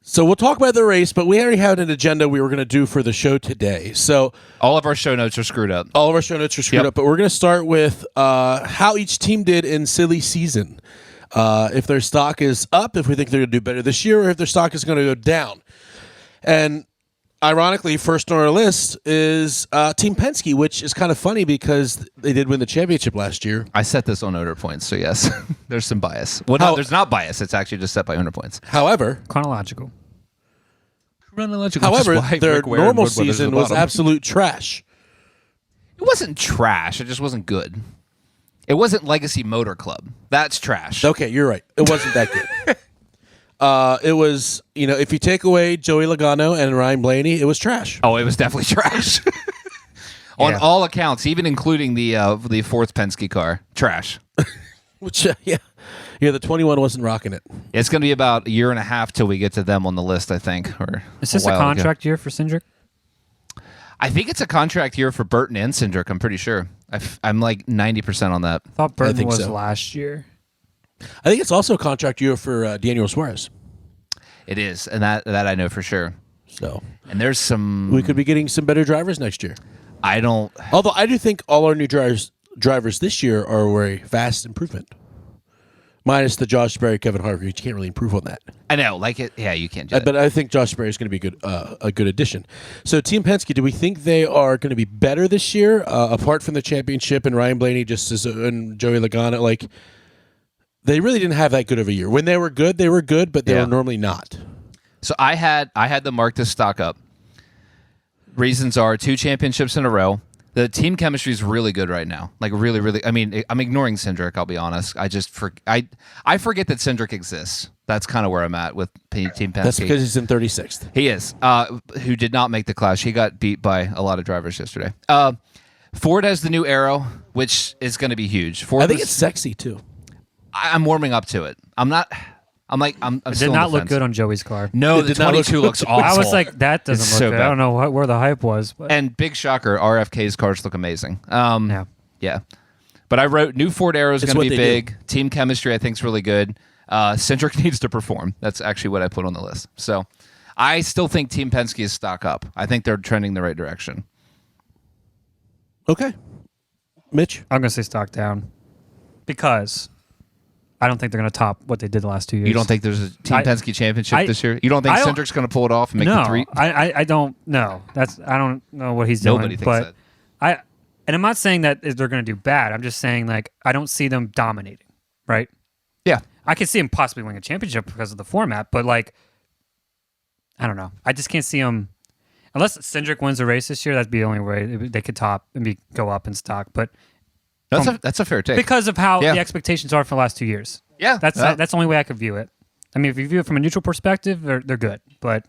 So we'll talk about the race, but we already had an agenda we were going to do for the show today. So all of our show notes are screwed up. All of our show notes are screwed up, but we're going to start with how each team did in silly season. If their stock is up, if we think they're going to do better this year, or if their stock is going to go down. And ironically, first on our list is Team Penske, which is kind of funny because they did win the championship last year. I set this on owner points, so yes, there's some bias. Well, no, there's not bias. It's actually just set by owner points. However, chronological. However, their normal season was absolute trash. It wasn't trash. It just wasn't good. It wasn't Legacy Motor Club. That's trash. Okay, you're right. It wasn't that good. It was, if you take away Joey Logano and Ryan Blaney, it was trash. Oh, it was definitely trash. On all accounts, even including the fourth Penske car. Trash. Which, the 21 wasn't rocking it. It's going to be about a year and a half till we get to them on the list, I think. Is this a contract year for Cindric? I think it's a contract year for Burton and Cindric, I'm pretty sure. I'm like 90% on that. I thought Burton was last year. I think it's also a contract year for Daniel Suarez. It is, and that I know for sure. So, and there's some... We could be getting some better drivers next year. Although I do think all our new drivers this year are a vast improvement. Minus the Josh Berry, Kevin Harvick. You can't really improve on that. I know, you can't do that. But I think Josh Berry is going to be a good addition. So Team Penske, do we think they are going to be better this year, apart from the championship and Ryan Blaney and Joey Logano? Like, they really didn't have that good of a year. When they were good, but they were normally not. So I had them mark this stock up. Reasons are 2 championships in a row. The team chemistry is really good right now. Like really, really. I mean, I'm ignoring Cindric. I'll be honest. I forget that Cindric exists. That's kind of where I'm at with Team Penske. That's because he's in 36th. He is. Who did not make the clash. He got beat by a lot of drivers yesterday. Ford has the new Arrow, which is going to be huge. I think it's sexy too. I'm warming up to it. I'm It did not look good on Joey's car. No, the 22 looks awful. I was like, that doesn't look good. Bad. I don't know where the hype was. But. And big shocker, RFK's cars look amazing. Yeah. But I wrote new Ford Arrow is going to be big. Do. Team chemistry, I think, is really good. Cindric needs to perform. That's actually what I put on the list. So I still think Team Penske is stock up. I think they're trending the right direction. Okay. Mitch? I'm going to say stock down because... I don't think they're going to top what they did the last 2 years. You don't think there's a Team Penske championship this year? You don't think Cindric's going to pull it off and make the 3? I don't know. I don't know what he's doing. Nobody thinks that. And I'm not saying that they're going to do bad. I'm just saying I don't see them dominating, right? Yeah. I can see them possibly winning a championship because of the format, but I don't know. I just can't see them unless Cindric wins the race this year. That'd be the only way they could top and go up in stock, but. That's a fair take. Because of how the expectations are for the last 2 years. Yeah. That's the only way I could view it. I mean, if you view it from a neutral perspective, they're good. But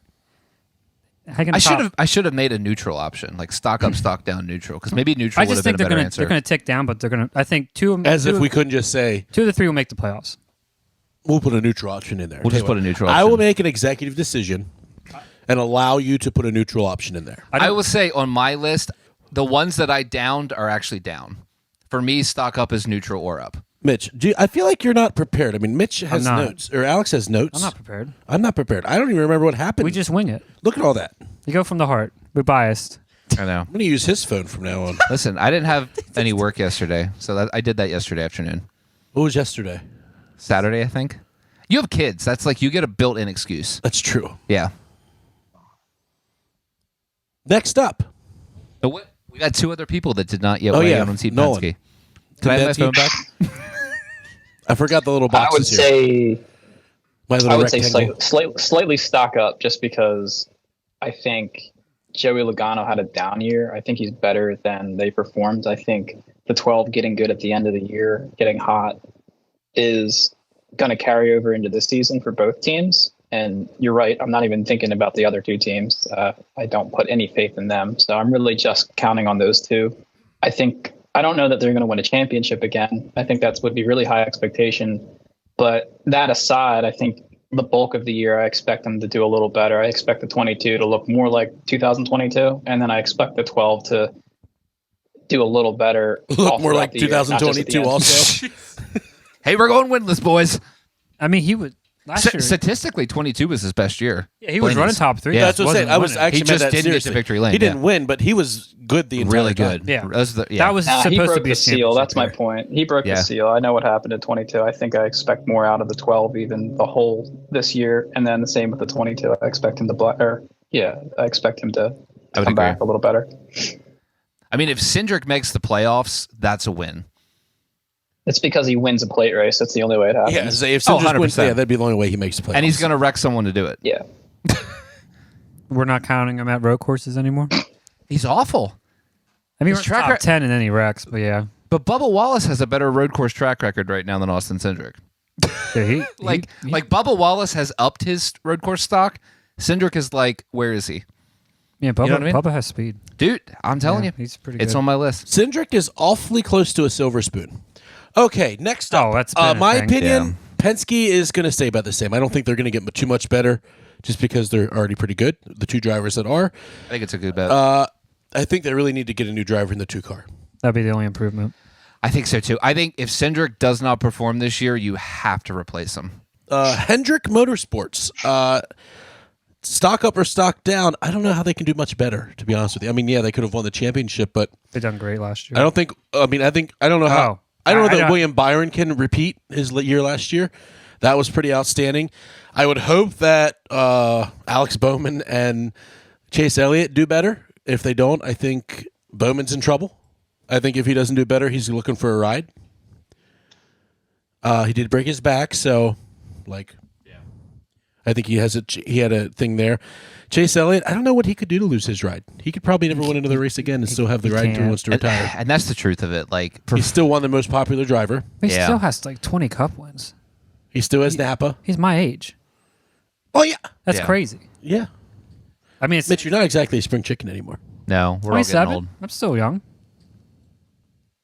I should have made a neutral option, like stock up, stock down, neutral, because maybe neutral would have been a better answer. They're going to tick down, but they're going to, I think, if we couldn't just say... 2 of the 3 will make the playoffs. We'll put a neutral option in there. We'll just put a neutral option. I will make an executive decision and allow you to put a neutral option in there. I will say on my list, the ones that I downed are actually down. For me, stock up is neutral or up. Mitch, I feel like you're not prepared. I mean, Mitch has notes, or Alex has notes. I'm not prepared. I'm not prepared. I don't even remember what happened. We just wing it. Look at all that. You go from the heart. We're biased. I know. I'm going to use his phone from now on. Listen, I didn't have any work yesterday, so I did that yesterday afternoon. What was yesterday? Saturday, I think. You have kids. That's like you get a built-in excuse. That's true. Yeah. Next up. We got 2 other people that did not yet weigh in on Team Penske. Can I have my phone back? I forgot the little boxes here. I would say slightly stock up just because I think Joey Logano had a down year. I think he's better than they performed. I think the 12 getting good at the end of the year, getting hot, is going to carry over into this season for both teams. And you're right, I'm not even thinking about the other 2 teams. I don't put any faith in them. So I'm really just counting on those 2. I don't know that they're going to win a championship again. I think that would be really high expectation. But that aside, I think the bulk of the year, I expect them to do a little better. I expect the 22 to look more like 2022. And then I expect the 12 to do a little better. Look more like 2022 also. Hey, we're going winless, boys. I mean, he would. Last year, Statistically, 22 was his best year. yeah, he was running top 3. Yeah, that's what I'm saying. I was actually He just meant that didn't get to seriously. victory lane. He didn't win, but he was good the entire really time. good. Yeah. That was he supposed broke to be the a seal. championship That's my year. point. He broke the seal. I know what happened in 22. I think I expect more out of the 12, even the whole this year, and then the same with the 22. I expect him to I expect him to come back a little better. I mean, if Cindric makes the playoffs, that's a win. It's because he wins a plate race. That's the only way it happens. Yeah, so if Cindric wins, 100%. that'd be the only way he makes the playoffs. And he's going to wreck someone to do it. Yeah. We're not counting him at road courses anymore. He's awful. I mean, His we're track top 10 and then he wrecks, but yeah. But Bubba Wallace has a better road course track record right now than Austin Cindric. Yeah, Like Bubba Wallace has upped his road course stock. Cindric is like, where is he? yeah, Bubba, You know what I mean? Bubba has speed. Dude, I'm telling Yeah, you. he's pretty It's good. on my list. Cindric is awfully close to a silver spoon. Okay, next up. Oh, that's been a my thing. opinion. Penske is going to stay about the same. I don't think they're going to get too much better, just because they're already pretty good. The two drivers that are. I think it's a good bet. I think they really need to get a new driver in the 2 car. That'd be the only improvement. I think so too. I think if Cindric does not perform this year, you have to replace him. Hendrick Motorsports. Stock up or stock down. I don't know how they can do much better, to be honest with you. I mean, yeah, they could have won the championship, but They done great last year. I don't think. I mean, I don't know how. Oh. I don't know I that don't- William Byron can repeat his year last year. That was pretty outstanding. I would hope that Alex Bowman and Chase Elliott do better. If they don't, I think Bowman's in trouble. I think if he doesn't do better, he's looking for a ride. He did break his back, so I think he had a thing there. Chase Elliott, I don't know what he could do to lose his ride. He could probably never win another race again and still have the ride until he wants to retire. And that's the truth of it. Like, He's still one of the most popular driver. He Yeah. still has like 20 Cup wins. He still has Napa. He's my age. Oh yeah, That's Yeah. crazy. yeah. I mean, it's Mitch, you're not exactly a spring chicken anymore. no, we're all getting 27. old. I'm still young.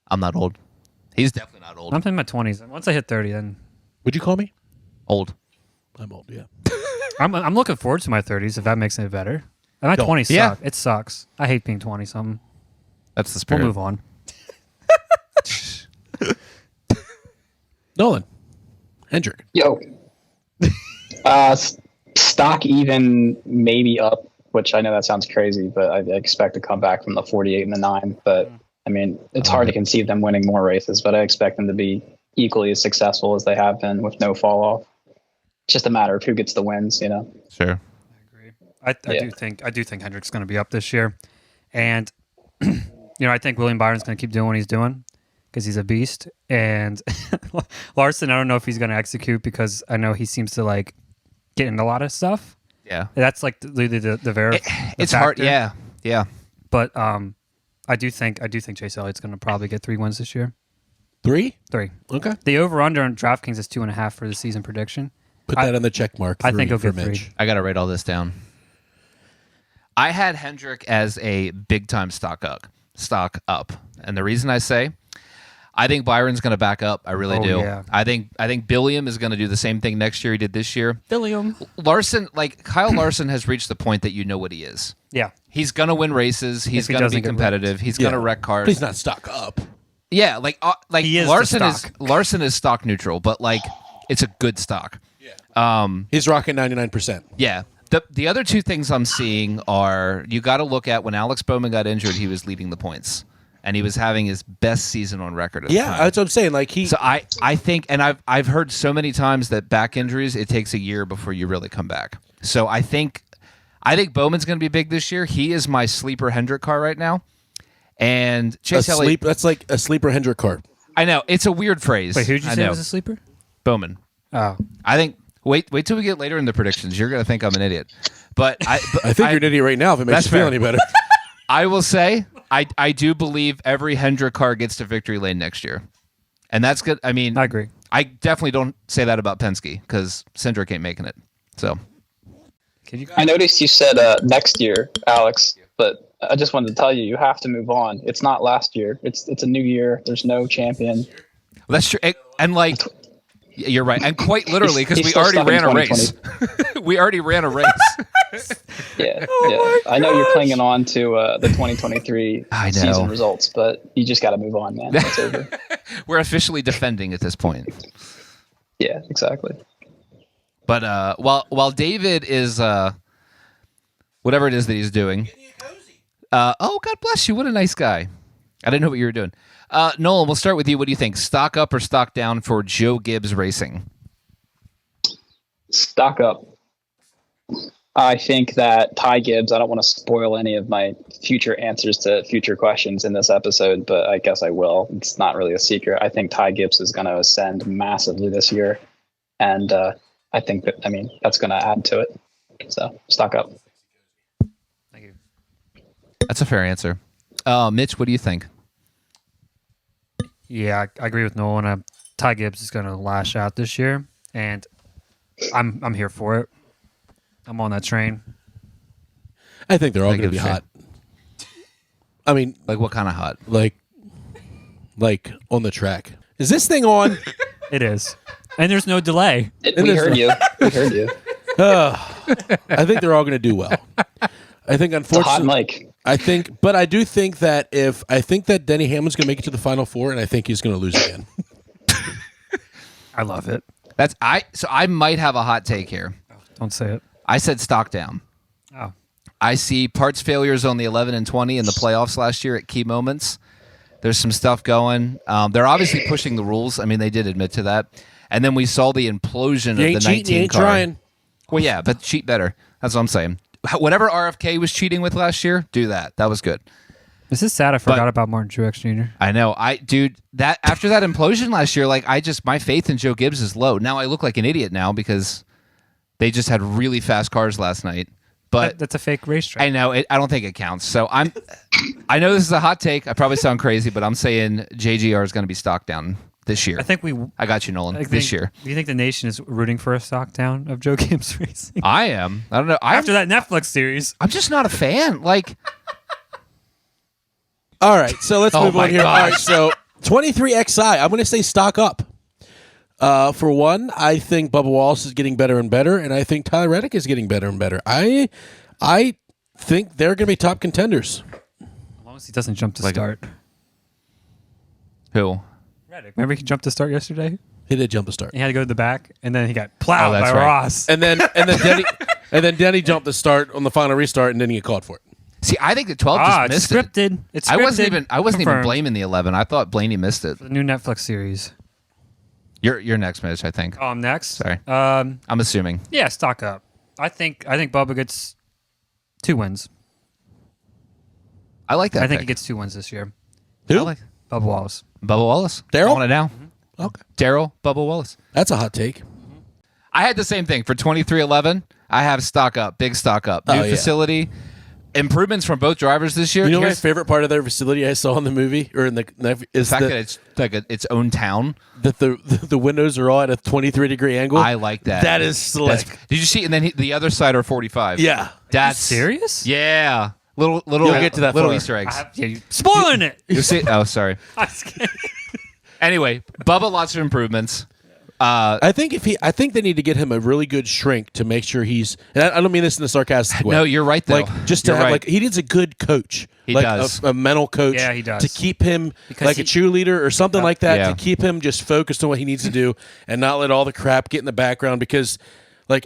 I'm not old. He's definitely not old. I'm in my 20s. Once I hit 30, then Would you call me? Old. I'm old. Yeah. I'm looking forward to my 30s if that makes it better. And my Don't. 20s Yeah. suck. It sucks. I hate being 20 something. That's the We'll spirit. move on. Nolan. Hendrick. Yo. Stock even maybe up, which I know that sounds crazy, but I expect to come back from the 48 and the 9. But I mean, it's hard to conceive them winning more races, but I expect them to be equally as successful as they have been with no fall off. It's just a matter of who gets the wins, you know. Sure. I do think Hendrick's going to be up this year, and I think William Byron's going to keep doing what he's doing because he's a beast. And Larson, I don't know if he's going to execute because I know he seems to like get into a lot of stuff. Yeah. That's like the It's hard. factor. Yeah. Yeah. But I do think Chase Elliott's going to probably get 3 wins this year. 3? 3. Okay. The over under on DraftKings is 2.5 for the season prediction. Put that on the check mark. I think he'll for get 3. Mitch. I got to write all this down. I had Hendrick as a big time stock up. And the reason I say, I think Byron's going to back up. I really do. Yeah. I think Billiam is going to do the same thing next year he did this year. Billiam. Larson, like Kyle Larson has reached the point that you know what he is. Yeah. He's going to win races. He's If he going to doesn't be get competitive. He's going to wreck cars. But he's not stock up. Yeah, like He is Larson the is stock. Larson is stock neutral, but like it's a good stock. He's rocking 99%. Yeah. The other two things I'm seeing are you got to look at when Alex Bowman got injured, he was leading the points, and he was having his best season on record. At the Yeah, time. that's what I'm saying. Like So I think, and I've heard so many times that back injuries it takes a year before you really come back. So I think Bowman's going to be big this year. He is my sleeper Hendrick car right now, and Chase Elliott. That's like a sleeper Hendrick car. I know it's a weird phrase. Wait, who'd you I say know. was a sleeper? Bowman. Oh. I think. Wait till we get later in the predictions. You're going to think I'm an idiot, but I think you're an idiot right now. If it makes That's you feel fair. any better. I will say I do believe every Hendrick car gets to victory lane next year, and that's good. I mean, I agree. I definitely don't say that about Penske because Cindric ain't making it. So I noticed you said next year, Alex, but I just wanted to tell you have to move on. It's not last year. It's a new year. There's no champion. that's true. And like, you're right. And quite literally, because He's we still already stuck in ran a race. 2020. We already ran a race. Yeah, I know you're clinging on to the 2023 I know. season results, but you just got to move on, man. It's over. We're officially defending at this point. Yeah, exactly. But while David is whatever it is that he's doing, oh, God bless you. What a nice guy. I didn't know what you were doing. Nolan, we'll start with you. What do you think? Stock up or stock down for Joe Gibbs Racing? Stock up. I think that Ty Gibbs, I don't want to spoil any of my future answers to future questions in this episode, but I guess I will. It's not really a secret. I think Ty Gibbs is going to ascend massively this year. And I think that's going to add to it. So stock up. Thank you. That's a fair answer. Mitch, what do you think? Yeah, I agree with Nolan. Ty Gibbs is going to lash out this year, and I'm here for it. I'm on that train. I think they're all going to be hot. I mean, like what kind of hot? Like on the track. Is this thing on? It is, and there's no delay. We heard you. We heard you. I think they're all going to do well. I think, unfortunately, I do think that Denny Hamlin's going to make it to the Final Four, and I think he's going to lose again. I love it. So I might have a hot take here. Don't say it. I said stock down. Oh. I see parts failures on the 11 and 20 in the playoffs last year at key moments. There's some stuff going. They're obviously pushing the rules. I mean, they did admit to that. And then we saw the implosion of the 19 car. Trying. Well, yeah, but cheat better. That's what I'm saying. Whatever RFK was cheating with last year, do that. That was good. This is sad. I forgot about Martin Truex Jr. I know. That after that implosion last year, my faith in Joe Gibbs is low. Now I look like an idiot now because they just had really fast cars last night. But that's a fake racetrack. I know. I don't think it counts. So I know this is a hot take. I probably sound crazy, but I'm saying JGR is going to be stock down this year. I got you, Nolan. This year. Do you think the nation is rooting for a stock down of Joe Gibbs Racing? I am. I don't know. After that Netflix series, I'm just not a fan. All right, so let's move on here. Gosh. All right, so 23XI. I'm going to say stock up. For one, I think Bubba Wallace is getting better and better, and I think Tyler Reddick is getting better and better. I think they're going to be top contenders. As long as he doesn't jump to start. Who? Reddick. Remember he jumped to start yesterday? He did jump to start. He had to go to the back, and then he got plowed by Ross. And then Denny jumped to start on the final restart, and then he got called for it. See, I think the 12 just missed scripted. it. It's scripted. I wasn't even blaming the 11. I thought Blaney missed it. For the new Netflix series. You're next, Mitch, I think. Oh, I'm next? Sorry. I'm assuming. Yeah, stock up. I think Bubba gets 2 wins. I like that. I think he gets 2 wins this year. Who? Bubba Wallace. Bubba Wallace. Daryl? On it now. Mm-hmm. Okay. Daryl, Bubba Wallace. That's a hot take. I had the same thing. For 2311, I have stock up. Big stock up. New facility. Improvements from both drivers this year. You know my favorite part of their facility I saw in the movie or in the is the fact that it's like its own town. That the windows are all at a 23-degree angle. I like that. That is slick. Did you see? And then the other side are 45. Yeah. That's serious? Yeah. Little. You'll get to that little far. Easter eggs. Spoiling it. You see? Oh, sorry. Anyway, Bubba, lots of improvements. I think they need to get him a really good shrink to make sure he's. And I don't mean this in a sarcastic way. No, you're right though. Just to have he needs a good coach. He does a mental coach. Yeah, he does to keep him a cheerleader or something like that to keep him just focused on what he needs to do and not let all the crap get in the background. Because,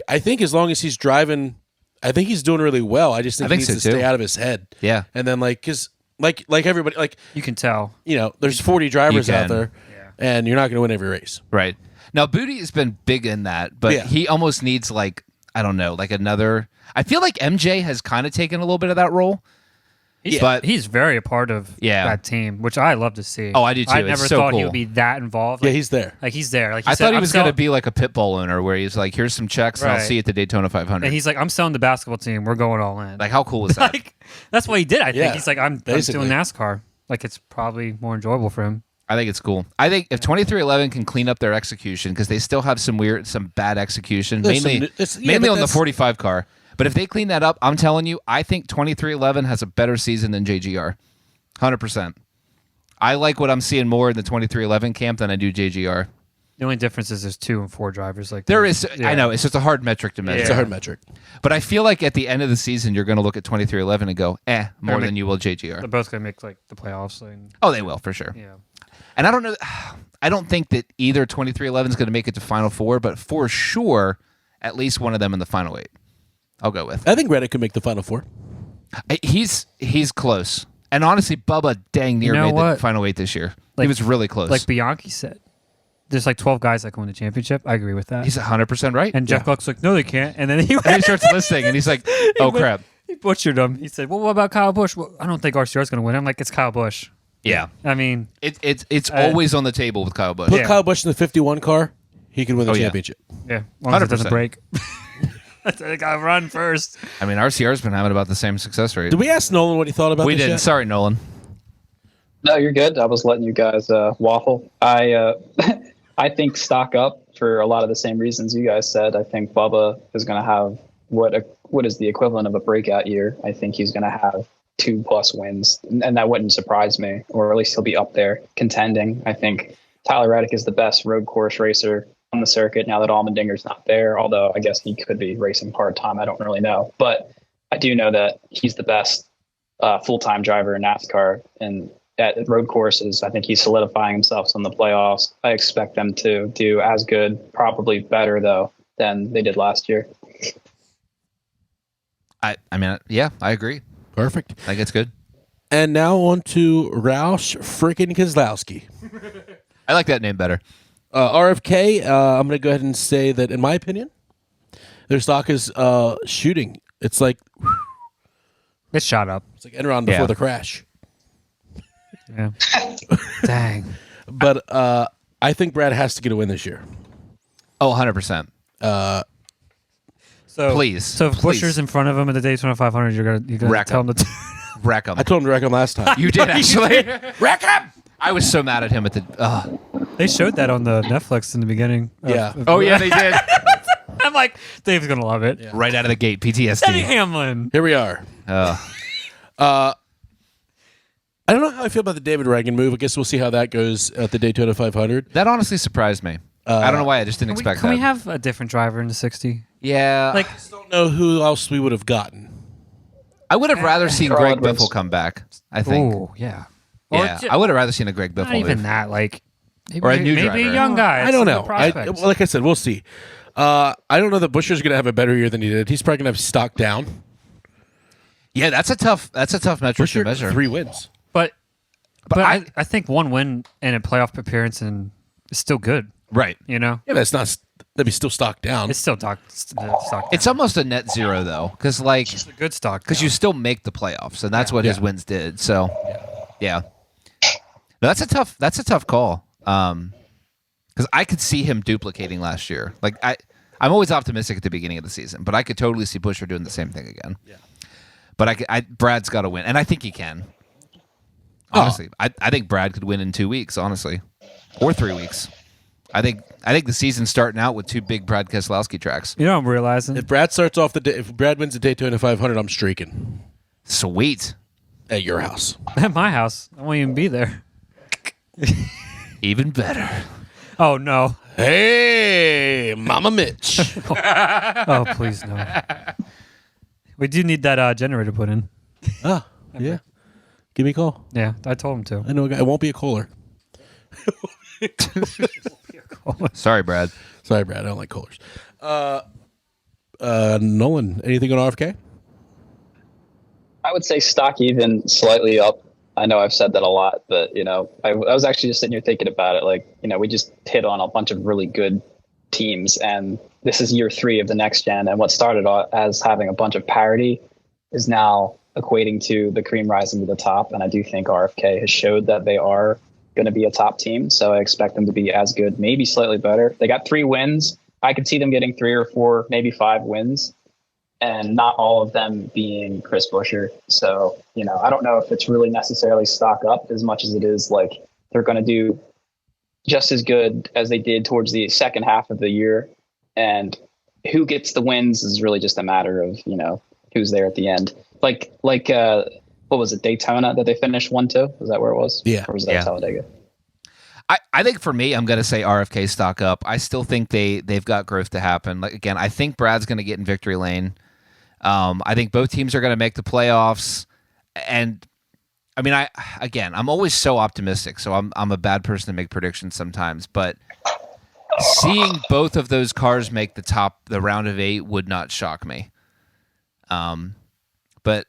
I think as long as he's driving, I think he's doing really well. I just think he needs to stay out of his head. Yeah, and then because everybody you can tell there's 40 drivers out there, and you're not going to win every race. Right. Now, Booty has been big in that, but he almost needs I don't know, another. I feel like MJ has kind of taken a little bit of that role. But he's very a part of that team, which I love to see. Oh, I do too. I never thought he would be that involved. He's there. He's there. I thought he was going to be like a pit bull owner where he's like, here's some checks and I'll see you at the Daytona 500. And he's like, I'm selling the basketball team. We're going all in. How cool is that? That's what he did, I think. Yeah, he's like, I'm doing NASCAR. It's probably more enjoyable for him. I think it's cool. I think if 2311 can clean up their execution, because they still have some bad execution, mainly on the 45 car. But if they clean that up, I'm telling you, I think 2311 has a better season than JGR. 100%. I like what I'm seeing more in the 2311 camp than I do JGR. The only difference is there's 2 and 4 drivers. There is. I know. It's just a hard metric to measure. It's a hard metric. But I feel like at the end of the season, you're going to look at 2311 and go, more than you will JGR. They're both going to make the playoffs. Oh, they will, for sure. Yeah. And I don't know. I don't think that either 2311 is going to make it to Final Four, but for sure, at least one of them in the final 8. I'll go with. I think Reddick could make the final 4. He's close. And honestly, Bubba dang near made the final 8 this year. He was really close. Like Bianchi said, there's like 12 guys that can win the championship. I agree with that. He's 100% right. And Jeff Gluck's like, no, they can't. And then he starts listing, and he's like, oh, crap. He butchered him. He said, well, what about Kyle Busch? Well, I don't think RCR's going to win. I'm like, it's Kyle Busch. Yeah. I mean, it's always on the table with Kyle Busch. Put Kyle Busch in the 51 car, he can win the championship. Yeah, as long as it doesn't break. I got to run first. I mean, RCR's been having about the same success rate. Did we ask Nolan what he thought about this? We didn't. Yet? Sorry, Nolan. No, you're good. I was letting you guys waffle. I think stock up for a lot of the same reasons you guys said. I think Bubba is going to have what is the equivalent of a breakout year. I think he's going to have 2+ wins, and that wouldn't surprise me, or at least he'll be up there contending. I think Tyler Reddick is the best road course racer on the circuit now that Allmendinger's not there, although I guess he could be racing part-time. I don't really know. But I do know that he's the best full-time driver in NASCAR, and at road courses, I think he's solidifying himself in the playoffs. I expect them to do as good, probably better, though, than they did last year. I mean, yeah, I agree. Perfect. I think it's good. And now on to Roush freaking Keselowski. I like that name better. RFK, I'm going to go ahead and say that, in my opinion, their stock is shooting. It's like... It's shot up. It's like Enron before the crash. Yeah. Dang. But I think Brad has to get a win this year. Oh, 100%. So please. So if Buscher's in front of him at the Daytona 500, you're gonna tell him to wreck him. I told him to wreck him last time. You did actually. Wreck him. I was so mad at him at the. They showed that on the Netflix in the beginning. Yeah. Oh yeah, they did. I'm like, Dave's gonna love it. Yeah. Right out of the gate, PTSD. Denny Hamlin. Here we are. I don't know how I feel about the David Reagan move. I guess we'll see how that goes at the Daytona 500. That honestly surprised me. I don't know why. I just didn't expect Can that. we have a different driver in the 60? Yeah. I just don't know who else we would have gotten. I would have rather seen Greg Biffle come back, I think. Oh, yeah. Yeah, I would have rather seen a Greg Biffle Not even move. that. Like, maybe, Or a new maybe driver. a young guy. I don't know. Prospects. Like I said, we'll see. I don't know that Buscher's going to have a better year than he did. He's probably going to have stock down. Yeah, that's a tough metric Buscher, to measure. 3 wins. But I think one win and a playoff appearance and is still good. Right. You know? Yeah, that's not. That'd be still stock down. It's still stock down. It's almost a net zero though, because It's a good stock because you still make the playoffs, and that's what his wins did. So, yeah. No, that's a tough call. Because I could see him duplicating last year. Like I'm always optimistic at the beginning of the season, but I could totally see Buscher doing the same thing again. Yeah. But Brad's got to win, and I think he can. Honestly, I think Brad could win in 2 weeks, honestly, or 3 weeks. I think the season's starting out with 2 big Brad Keselowski tracks. You know what I'm realizing? If Brad starts off if Brad wins the Daytona 500, I'm streaking. Sweet. At your house. At my house. I won't even be there. Even better. Oh, no. Hey, Mama Mitch. Oh, please, no. We do need that generator put in. Oh, yeah. Give me a call. Yeah, I told him to. I know a guy. It won't be a Kohler. Sorry, Brad. Sorry, Brad. I don't like Kohlers. Nolan, anything on RFK? I would say stock even slightly up. I know I've said that a lot, but, I was actually just sitting here thinking about it. Like, we just hit on a bunch of really good teams, and this is year 3 of the next gen. And what started as having a bunch of parity is now equating to the cream rising to the top. And I do think RFK has showed that they are going to be a top team. So I expect them to be as good, maybe slightly better. They got 3 wins. I could see them getting 3 or 4, maybe 5 wins, and not all of them being Chris Buescher. So, I don't know if it's really necessarily stock up as much as it is like they're going to do just as good as they did towards the second half of the year. And who gets the wins is really just a matter of, who's there at the end. Like what was it, Daytona that they finished 1-2? Was that where it was? Yeah. Or was that Talladega? I think for me, I'm going to say RFK stock up. I still think they've got growth to happen. Like again, I think Brad's going to get in victory lane. I think both teams are going to make the playoffs. And I mean, I'm always so optimistic. So I'm a bad person to make predictions sometimes. But seeing both of those cars make the round of 8 would not shock me. But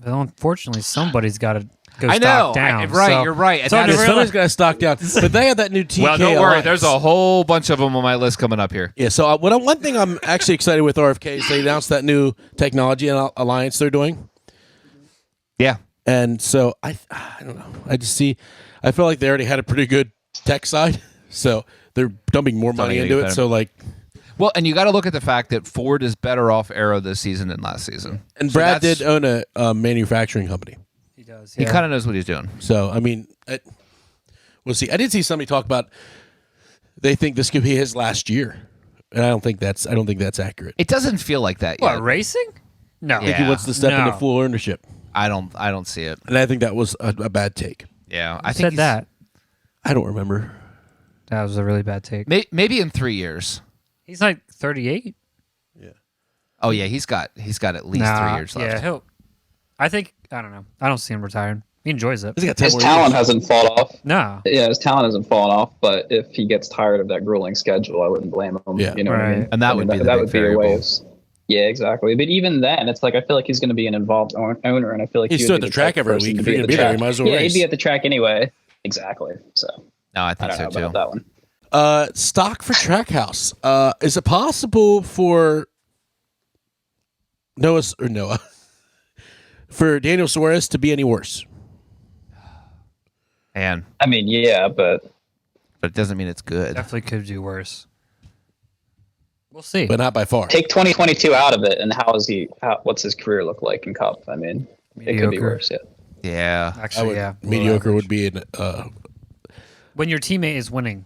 unfortunately, somebody's got to go I know, stock down. you're right. And Somebody's got to stock down. But they have that new TK. well, don't worry. Alliance. There's a whole bunch of them on my list coming up here. Yeah, so one thing I'm actually excited with RFK is they announced that new technology and alliance they're doing. Yeah. And so I don't know. I feel like they already had a pretty good tech side, so they're dumping more money into it. So well, and you got to look at the fact that Ford is better off aero this season than last season. And Brad did own a manufacturing company. He does. He kind of knows what he's doing. So I mean, we'll see. I did see somebody talk about they think this could be his last year, and I don't think that's accurate. It doesn't feel like that yet. What, racing? No. I think he wants to step into full ownership, I don't see it. and I think that was a bad take. Yeah, I think that. I don't remember. That was a really bad take. Maybe in 3 years. He's like 38. Yeah. Oh yeah, he's got at least 3 years left. Yeah, I don't know. I don't see him retiring. He enjoys it. He's got 10 His more talent years. hasn't fallen off. No. Yeah, his talent hasn't fallen off. But if he gets tired of that grueling schedule, I wouldn't blame him. Yeah. You know what I mean? And that would be the that big would be a variable. way of. Yeah, exactly. But even then, it's like I feel like he's going to be an involved owner, and I feel like He's he still would at be the track type of every person week. to If you're at gonna the be there, track. you might as well Yeah, race. he'd be at the track anyway. Exactly. So No, I think I don't so know too. about that one. Stock for Trackhouse. Is it possible for Noah for Daniel Suarez to be any worse? And I mean, yeah, but it doesn't mean it's good. Definitely could do worse. We'll see. But not by far. take 2022 out of it, and what's his career look like in Cup? I mean, it could be Mediocre. worse. Yeah. Yeah, Actually, yeah. Mediocre would be an. When your teammate is winning.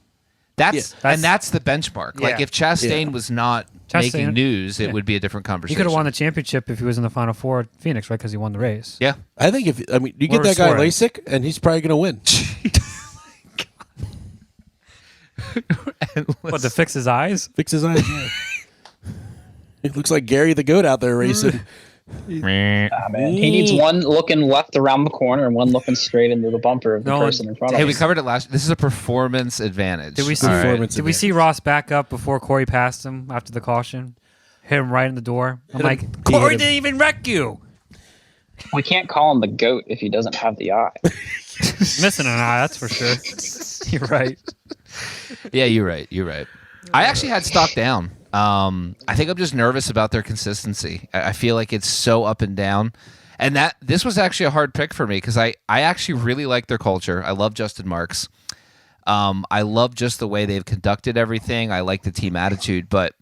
that's the benchmark. Like Yeah. if Chastain was not making news, it would be a different He conversation. could have won the championship if he was in the Final Four at Phoenix, right? Because he won the race. Yeah. I think you get Or that guy Suarez. LASIK, and he's probably going to win. What, to fix his eyes? Fix his eyes. Yeah. It looks like Gary the Goat out there racing. Man, he needs one looking left around the corner and one looking straight into the bumper of the person in front of Hey, him. we covered it last. This is a performance advantage. Did we see? All right. Performance Did we see Ross back up before Corey passed him after the caution? Hit him right in the door. I'm like, him. Corey He hit him. didn't even wreck you. We can't call him the GOAT if he doesn't have the eye. Missing an eye, that's for sure. You're right. Yeah, you're right. You're right. I actually had stock down. I think I'm just nervous about their consistency. I feel like it's so up and down. And this was actually a hard pick for me because I actually really like their culture. I love Justin Marks. I love just the way they've conducted everything. I like the team attitude, but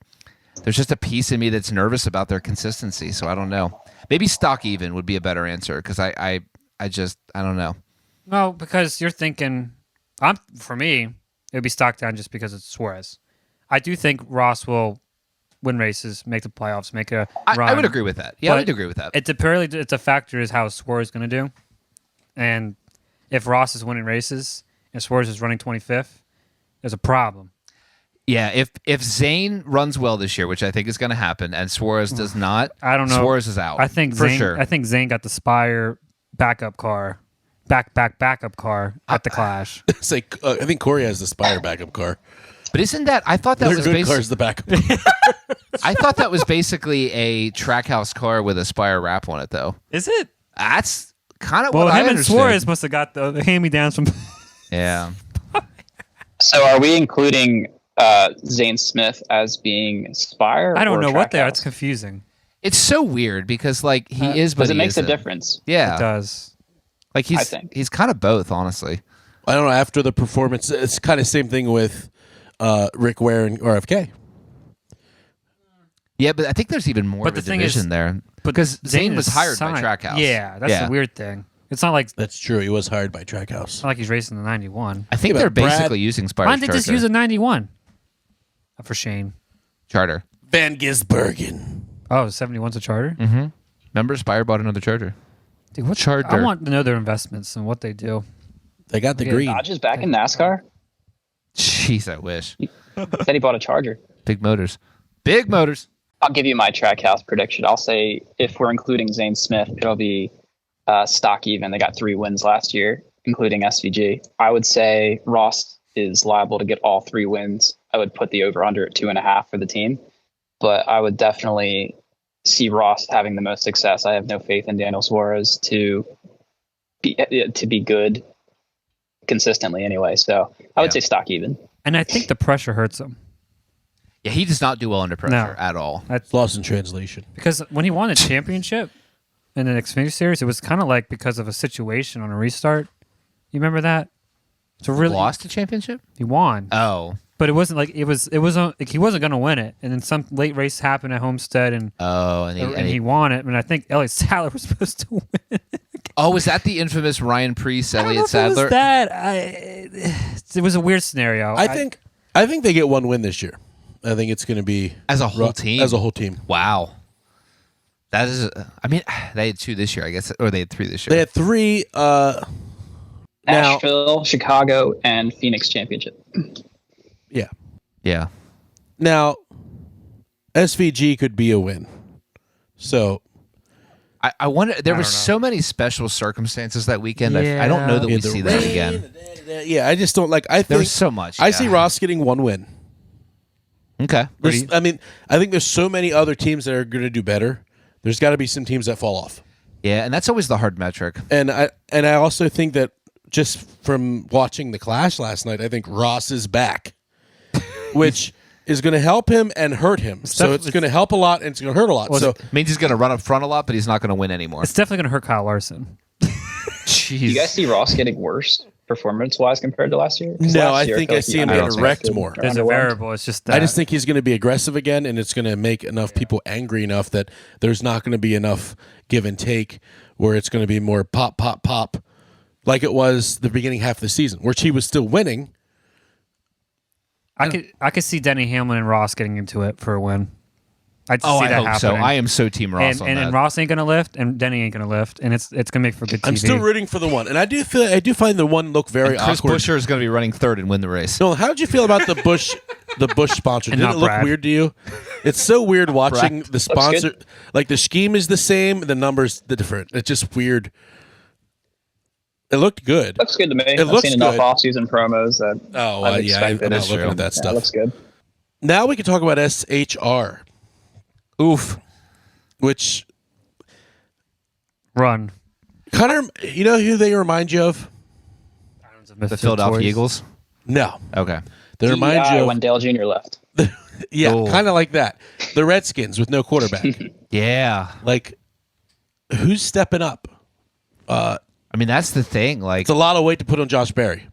there's just a piece of me that's nervous about their consistency. So I don't know. Maybe stock even would be a better answer because I don't know. No, because you're thinking, for me, it would be stock down just because it's Suarez. I do think Ross will win races, make the playoffs, make a run. I would agree with that. Yeah, I would agree with that. It's a factor is how Suarez is going to do. And if Ross is winning races and Suarez is running 25th, there's a problem. Yeah, if Zane runs well this year, which I think is going to happen, and Suarez does not, I don't know. Suarez is out. I think for Zane, sure. I think Zane got the Spire backup car at the Clash. It's like, I think Corey has the Spire backup car. But isn't that? I thought that Their was good car's the backup. I thought that was basically a Trackhouse car with a Spire wrap on it, though. Is it? That's kind of Well, what I him and understood. Suarez must have got the hand-me-downs from. Yeah. So are we including Zane Smith as being Spire? I don't or know what they are. Trackhouse? It's confusing. It's so weird because like he is, but Because it he makes a isn't. difference. Yeah, It does. like I think. he's kind of both, honestly. I don't know. After the performance, it's kind of same thing with Rick Ware and RFK. Yeah, but I think there's even more But of a the thing is- division there But because Zane is was hired by signed. Trackhouse. Yeah, that's the weird thing. It's not like That's true. He was hired by Trackhouse. not like he's racing the 91. I think Yeah, they're but Brad- basically using Spire's Why didn't they just charger. use a 91? For Shane. charter. Van Gisbergen. Oh, 71's a charter? Mm-hmm. Remember, Spire bought another charger. Dude, what Charter. I want to know their investments and what they do. They got the Yeah, green. Dodge is back in NASCAR. Jeez, I wish. Said he bought a Charger. Big motors. Big motors. I'll give you my Trackhouse prediction. I'll say if we're including Zane Smith, it'll be stock even. They got 3 wins last year, including SVG. I would say Ross is liable to get all 3 wins, I would put the over-under at 2.5 for the team. But I would definitely see Ross having the most success. I have no faith in Daniel Suarez to be good consistently anyway. So I would say stock even. And I think the pressure hurts him. Yeah, he does not do well under pressure at all. That's lost in translation. Because when he won the championship in the Xfinity Series, it was kind of like because of a situation on a restart. You remember that? So really, lost the championship? He won. Oh. But it wasn't like it was like he wasn't going to win it, and then some late race happened at Homestead, and he won it. And I think Elliott Sadler was supposed to win. Oh, was that the infamous Ryan Preece, Elliott Sadler? It was that. It was a weird scenario. I think they get 1 win this year. I think it's going to be as a whole team. As a whole team. Wow. That is. I mean, they had 2 this year, I guess, or they had 3 this year. They had 3. Nashville, Chicago, and Phoenix championship. Yeah. Yeah. Now, SVG could be a win. So I wonder. There were so many special circumstances that weekend. Yeah. I don't know that we see that again. Yeah, I just don't like. I think there's so much. I see Ross getting 1 win. Okay. I mean, I think there's so many other teams that are going to do better. There's got to be some teams that fall off. Yeah, and that's always the hard metric. And I also think that just from watching the Clash last night, I think Ross is back, which is going to help him and hurt him. So it's going to help a lot and it's going to hurt a lot. Well, so it means he's going to run up front a lot, but he's not going to win anymore. It's definitely going to hurt Kyle Larson. Jeez. Do you guys see Ross getting worse performance-wise compared to last year? No, I think I see him getting wrecked more. There's a variable. It's just that. I just think he's going to be aggressive again, and it's going to make enough people angry enough that there's not going to be enough give and take where it's going to be more pop, pop, pop, like it was the beginning half of the season, which he was still winning. I could see Denny Hamlin and Ross getting into it for a win. I hope happening. So. I am so Team Ross on that. And Ross ain't gonna lift, and Denny ain't gonna lift, and it's gonna make for good TV. I'm still rooting for the one, and I do find the one look very Chris awkward. Buescher is going to be running 3rd and win the race. No, how did you feel about the Busch sponsor? Did it look weird to you? It's so weird watching the sponsor. Like the scheme is the same, the numbers different. It's just weird. It looked good. Looks good to me. I've seen enough off-season promos that. I'm not looking at that stuff. Looks good. Now we can talk about SHR. Oof. Which run. Connor, you know who they remind you of? The Philadelphia Eagles? No. Okay. They remind you of when Dale Jr. left. Yeah, kind of like that. The Redskins with no quarterback. Yeah. Like, who's stepping up? I mean, that's the thing. Like, it's a lot of weight to put on Josh Berry.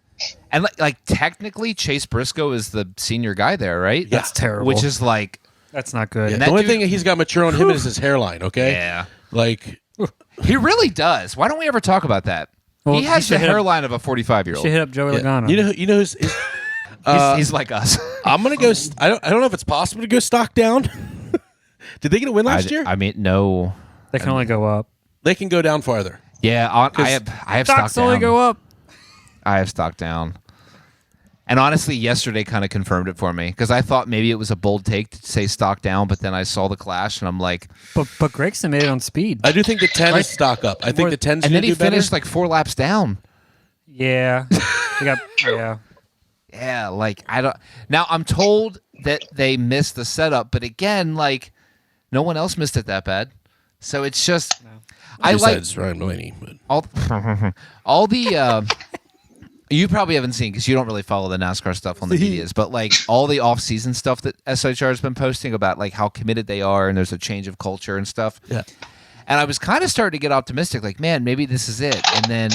And like technically, Chase Briscoe is the senior guy there, right? Yeah. That's terrible. Which is like, that's not good. Yeah, the only thing he's got mature on him is his hairline. Okay. Yeah. Like, he really does. Why don't we ever talk about that? Well, he has the hairline of a 45-year-old. Should hit up Joey Logano. You know who's he's like us. I'm gonna go. I don't know if it's possible to go stock down. Did they get a win last year? I mean, no. They can only go up. They can go down farther. Yeah, I have stock down. Only go up. I have stock down. And honestly, yesterday kind of confirmed it for me because I thought maybe it was a bold take to say stock down, but then I saw the Clash and I'm like, but Gregson made it on speed. I do think the 10 is stock up. I think the 10's and then he finished better. like 4 laps down. Yeah, yeah. Like I don't. Now I'm told that they missed the setup, but again, like no one else missed it that bad. So it's just I Besides Ryan Blaney, but. all the. You probably haven't seen because you don't really follow the NASCAR stuff on the medias, but like all the off-season stuff that SHR has been posting about like how committed they are and there's a change of culture and stuff. Yeah. And I was kind of starting to get optimistic, like, man, maybe this is it. And then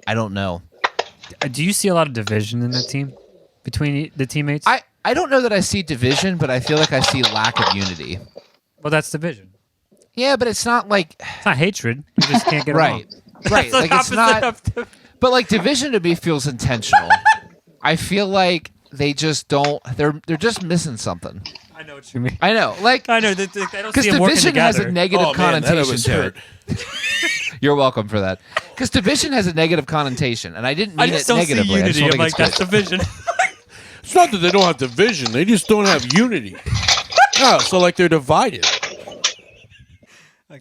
I don't know. Do you see a lot of division in that team between the teammates? I don't know that I see division, but I feel like I see lack of unity. Well, that's division. Yeah, but it's not like it's not hatred. You just can't get right. along. Right. Like it's not. But like division to me feels intentional. I feel like they just don't. They're just missing something. I know what you mean. I know. Like I know. They don't because see them working division has a together. negative connotation to it. You're welcome for that. Because division has a negative connotation, and I didn't mean it negatively. I just don't see unity. I I'm like, that's division. It's not that they don't have division; they just don't have unity. Oh, so like they're divided.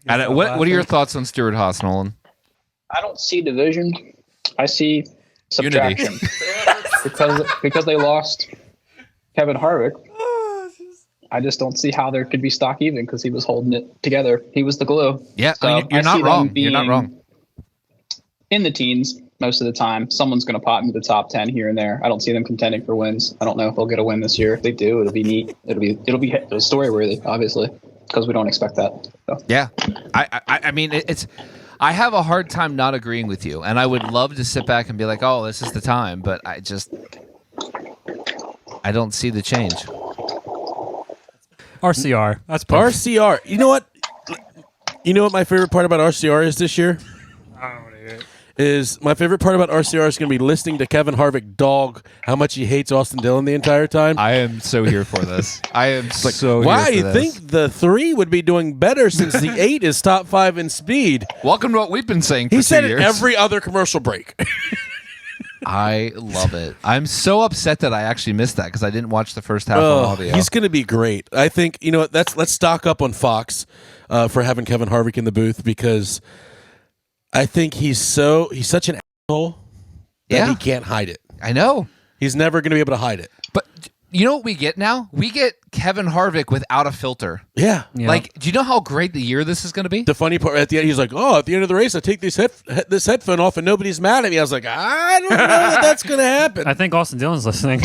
What are your thoughts on Stewart Haas, Nolan? I don't see division. I see subtraction. because they lost Kevin Harvick. I just don't see how there could be stock even because he was holding it together. He was the glue. Yeah, So you're not wrong. You're not wrong. In the teens most of the time, someone's going to pop into the top 10 here and there. I don't see them contending for wins. I don't know if they'll get a win this year. If they do, it'll be neat. It'll be story worthy, obviously, because we don't expect that. So. Yeah, I mean it's. I have a hard time not agreeing with you, and I would love to sit back and be like, "Oh, this is the time," but I don't see the change. RCR. That's perfect. RCR. You know what? You know what my favorite part about RCR is this year? Is my favorite part about RCR is going to be listening to Kevin Harvick dog how much he hates Austin Dillon the entire time. I am so here for this. I am so here wow, for you this. think the 3 would be doing better since the 8 is top 5 in speed? Welcome to what we've been saying for He said 2 it years. every other commercial break. I love it. I'm so upset that I actually missed that because I didn't watch the first half on audio. He's going to be great. I think, you know what, let's stock up on Fox for having Kevin Harvick in the booth because I think he's such an asshole that he can't hide it. I know. He's never going to be able to hide it. But you know what we get now? We get Kevin Harvick without a filter. Yeah. Like, do you know how great the year this is going to be? The funny part at the end, he's like, "Oh, at the end of the race, I take this headphone off, and nobody's mad at me." I was like, "I don't know that that's going to happen." I think Austin Dillon's listening.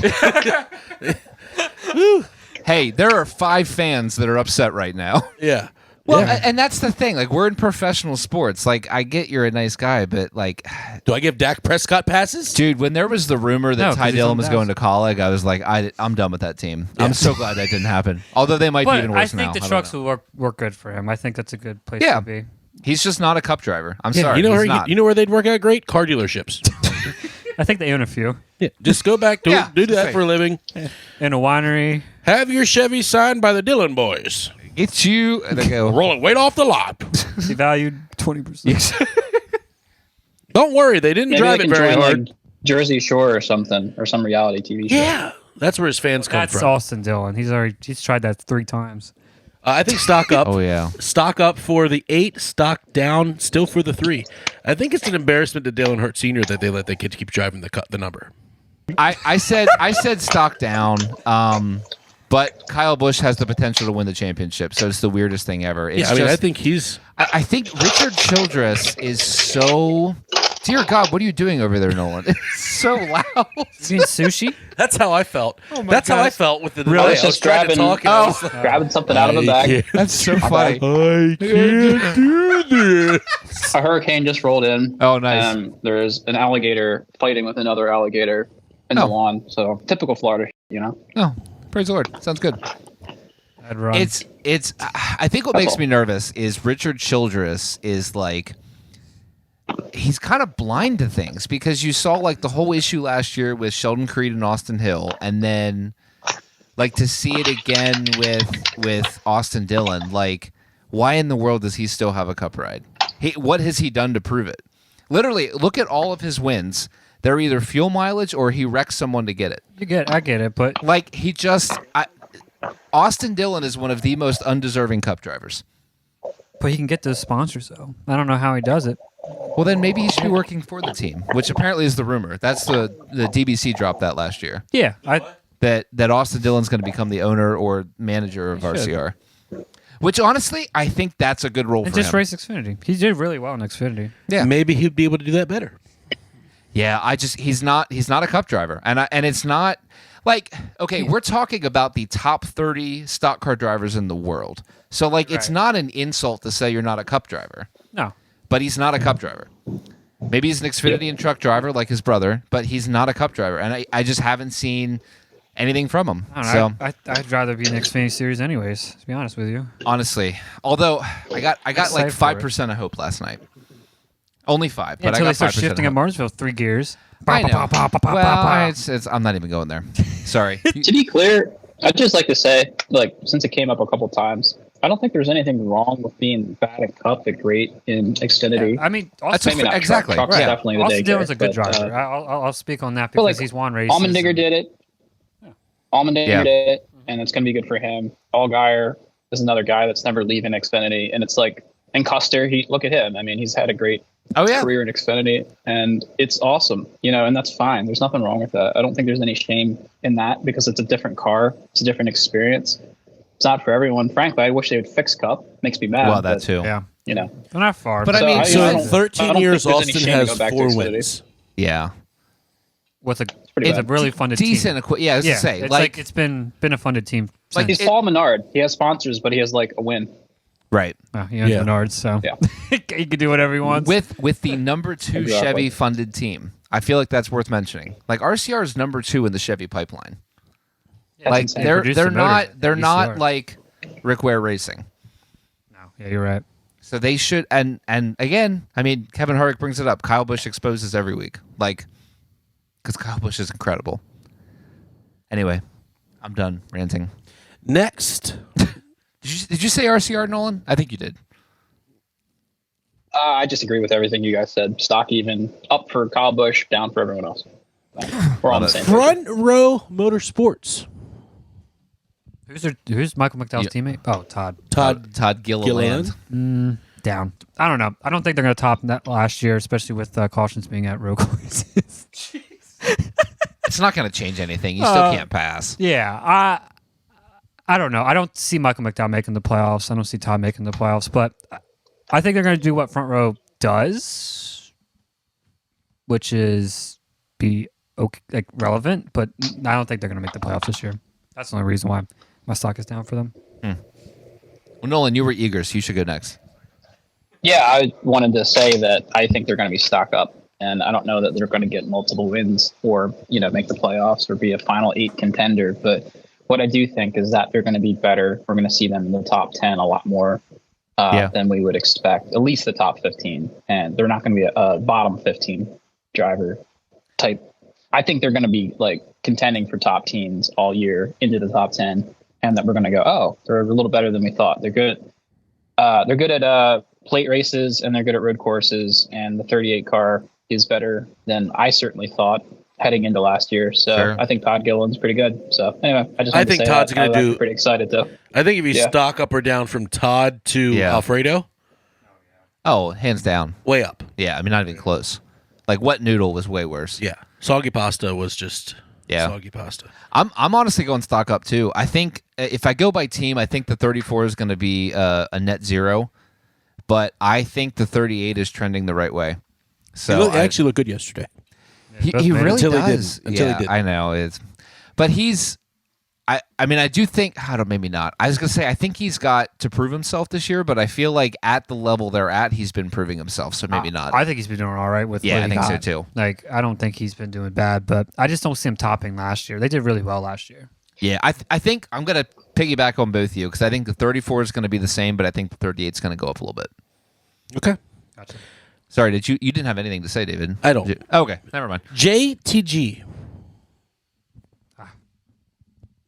Hey, there are 5 fans that are upset right now. Yeah. Well, Yeah. and that's the thing. Like, we're in professional sports. Like, I get you're a nice guy, but like, Do I give Dak Prescott passes? dude, when there was the rumor that No, 'cause Ty he's Dillon on was Bass. going to college, I was like, I'm done with that team. I'm so glad that didn't happen. Although they might be But even I worse now. think the don't trucks know. will work good for him. I think that's a good place Yeah. to be. He's just not a cup driver. I'm Yeah, sorry. you know he's where not. you know where they'd work out great? Car dealerships. I think they own a few. Yeah, just go back to Yeah, do just that say. for a living. In a winery. Have your Chevy signed by the Dillon boys. It's you. And they go, Rolling weight off the lot. He valued 20%. Don't worry, they didn't Maybe drive they it can very join, hard. like, Jersey Shore or something, or some reality TV show. Yeah, that's where his fans come That's from. Austin Dillon. He's tried that 3 times. I think stock up. Oh, yeah. Stock up for the 8, stock down still for the 3. I think it's an embarrassment to Dale Earnhardt Sr. that they let the kids keep driving the number. I said stock down. But Kyle Busch has the potential to win the championship, so it's the weirdest thing ever. It's I think he's. I think Richard Childress is so. Dear God, what are you doing over there, Nolan? It's so loud. Is he in sushi? That's how I felt. Oh my That's how I gosh. felt with the I delay. was I was just trying to grabbing, talk. And I was like, grabbing something out of a bag. That's so funny. I can't do this. A hurricane just rolled in. Oh, nice. And there's an alligator fighting with another alligator in the lawn. So typical Florida, you know. Oh, praise the Lord. Sounds good. I'd run. It's. I think what That's makes all. me nervous is Richard Childress is like. He's kind of blind to things because you saw like the whole issue last year with Sheldon Creed and Austin Hill, and then like to see it again with Austin Dillon. Like, why in the world does he still have a cup ride? What has he done to prove it? Literally, look at all of his wins. They're either fuel mileage or he wrecks someone to get it. I get it, but Like Austin Dillon is one of the most undeserving cup drivers. he can get those sponsors though. I don't know how he does it. Well, then maybe he should be working for the team, which apparently is the rumor. That's the DBC dropped that last year. Yeah, That Austin Dillon's going to become the owner or manager of RCR. Which honestly, I think that's a good role and for just him. race Xfinity. He did really well in Xfinity. Yeah, Maybe he'd be able to do that better. yeah. He's not a cup driver, and it's not like okay. We're talking about the top 30 stock car drivers in the world, so like it's Right. not an insult to say you're not a cup driver. No, But he's not a cup driver. Maybe he's an Xfinity and truck driver like his brother, but he's not a cup driver, and I just haven't seen anything from him. I So don't know. I'd rather be in the Xfinity Series anyways. To be honest with you, honestly, although I got like Excited for it. 5% of hope last night. Only 5, but I until got they start 5% shifting of at hope. Martinsville 3 gears. I know. Bah, bah, bah, bah, bah, bah, bah. Well, it's I'm not even going there. Sorry. To be clear, I'd just like to say, like, since it came up a couple times, I don't think there's anything wrong with being bad at Cup but great in Xfinity. I mean, That's Austin, a Maybe not exactly. Truck's Right. definitely the Austin daycare, Dillon's a good but, driver. I'll speak on that but, because like, he's won races. Allmendinger did it. Allmendinger Yeah. did it, and it's going to be good for him. Allgaier is another guy that's never leaving Xfinity, and it's like, and Custer, look at him. I mean, he's had a great career in Xfinity, and it's awesome, and that's fine. There's nothing wrong with that. I don't think there's any shame in that because it's a different car. It's a different experience. It's not for everyone. Frankly, I wish they would fix Cup. Makes me mad. Well, that too. Yeah. They're not far. But I mean, so in I 13 don't years, think there's any Austin shame to has go back to 4 Xfinity. wins. Yeah. With pretty it's a bad. really funded Decent. team. I was to say, it's like it's been a funded team. Like he's Paul Menard. He has sponsors, but he has like a win. right. He owns Yeah. Menards, so Yeah. he can do whatever he wants. With the number 2 Exactly. Chevy funded team, I feel like that's worth mentioning. Like RCR is number 2 in the Chevy pipeline. That's Like insane. they're Produce the motors they're at not ECR. like Rick Ware Racing. No, yeah, you're right. So they should, and again, I mean, Kevin Harvick brings it up. Kyle Busch exposes every week, like, because Kyle Busch is incredible. Anyway, I'm done ranting. Next, Did you say RCR, Nolan? I think you did. I just agree with everything you guys said. Stock even, up for Kyle Busch, down for everyone else. We're all on the same page. Front Row Motorsports. Who's Michael McDowell's teammate? Oh, Todd. Todd Gilliland. Down. I don't know. I don't think they're going to top that last year, especially with cautions being at road courses. It's not going to change anything. You still can't pass. Yeah, I don't know. I don't see Michael McDowell making the playoffs. I don't see Todd making the playoffs, but I think they're going to do what Front Row does, which is be like relevant. But I don't think they're going to make the playoffs this year. That's the only reason why my stock is down for them. Well, Nolan, you were eager, so you should go next. Yeah, I wanted to say that I think they're going to be stock up, and I don't know that they're going to get multiple wins or make the playoffs or be a final 8 contender. But what I do think is that they're going to be better. We're going to see them in the top 10 a lot more than we would expect. At least the top 15, and they're not going to be a bottom 15 driver type. I think they're going to be like contending for top teams all year into the top 10, and that we're going to go, oh, they're a little better than we thought. They're good. They're good at plate races, and they're good at road courses, and the 38 car is better than I certainly thought heading into last year. So Sure. I think Todd Gilliland's pretty good. So anyway, I think Todd's going to do. Pretty excited though. I think if you stock up or down from Todd to Alfredo, Oh, hands down. way up. Yeah, I mean, not even close. Like, Wet Noodle was way worse. Yeah, soggy pasta was just Yeah. soggy pasta. I'm honestly going stock up, too. I think if I go by team, I think the 34 is going to be a net 0. But I think the 38 is trending the right way. So He actually looked good yesterday. he both really Until he does. didn't. Until he didn't. I know. But he's... I mean, I do think... maybe not. I was going to say, I think he's got to prove himself this year, but I feel like at the level they're at, he's been proving himself, so maybe not. I think he's been doing all right with. Yeah, what I he think so, got. too. Like, I don't think he's been doing bad, but I just don't see him topping last year. They did really well last year. Yeah, I think I'm going to piggyback on both of you because I think the 34 is going to be the same, but I think the 38 is going to go up a little bit. Okay. Gotcha. Sorry, you didn't have anything to say, David? I don't. Okay, never mind. JTG.